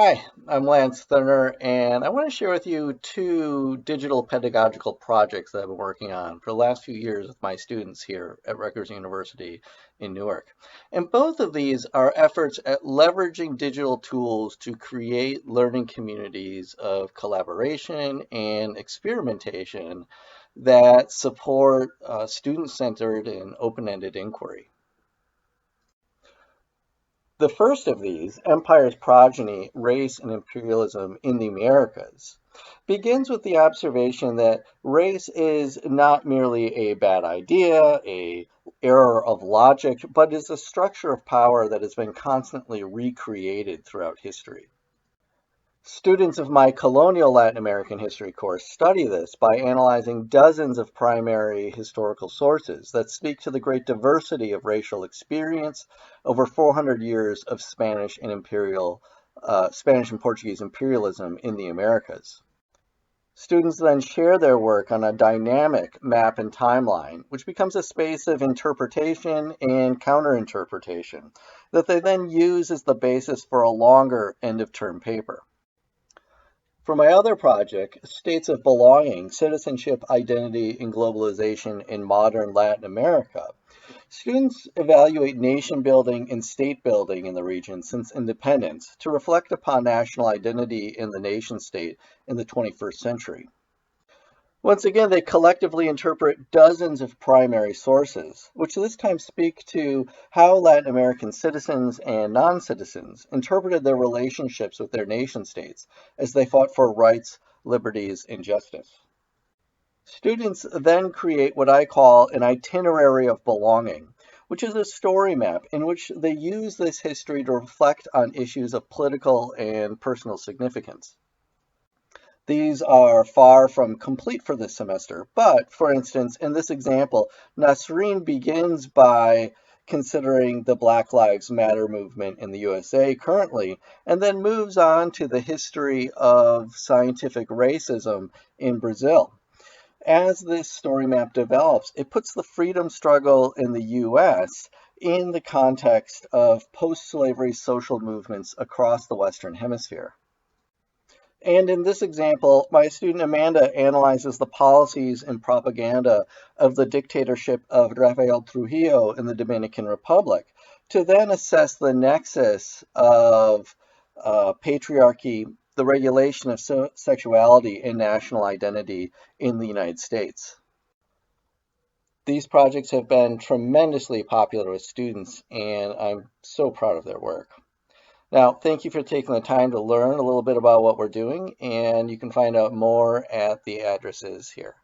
Hi, I'm Lance Thurner, and I want to share with you two digital pedagogical projects that I've been working on for the last few years with my students here at Rutgers University in Newark. And both of these are efforts at leveraging digital tools to create learning communities of collaboration and experimentation that support student-centered and open-ended inquiry. The first of these, Empire's Progeny, Race and Imperialism in the Americas, begins with the observation that race is not merely a bad idea, a error of logic, but is a structure of power that has been constantly recreated throughout history. Students of my colonial Latin American history course study this by analyzing dozens of primary historical sources that speak to the great diversity of racial experience over 400 years of Spanish and Portuguese imperialism in the Americas. Students then share their work on a dynamic map and timeline, which becomes a space of interpretation and counterinterpretation that they then use as the basis for a longer end-of-term paper. For my other project, States of Belonging, Citizenship, Identity, and Globalization in Modern Latin America, students evaluate nation building and state building in the region since independence to reflect upon national identity in the nation state in the 21st century. Once again, they collectively interpret dozens of primary sources, which this time speak to how Latin American citizens and non-citizens interpreted their relationships with their nation states as they fought for rights, liberties, and justice. Students then create what I call an itinerary of belonging, which is a story map in which they use this history to reflect on issues of political and personal significance. These are far from complete for this semester, but for instance, in this example, Nasreen begins by considering the Black Lives Matter movement in the USA currently, and then moves on to the history of scientific racism in Brazil. As this story map develops, it puts the freedom struggle in the US in the context of post-slavery social movements across the Western Hemisphere. And in this example, my student Amanda analyzes the policies and propaganda of the dictatorship of Rafael Trujillo in the Dominican Republic to then assess the nexus of patriarchy, the regulation of sexuality, and national identity in the United States. These projects have been tremendously popular with students, and I'm so proud of their work. Now, thank you for taking the time to learn a little bit about what we're doing, and you can find out more at the addresses here.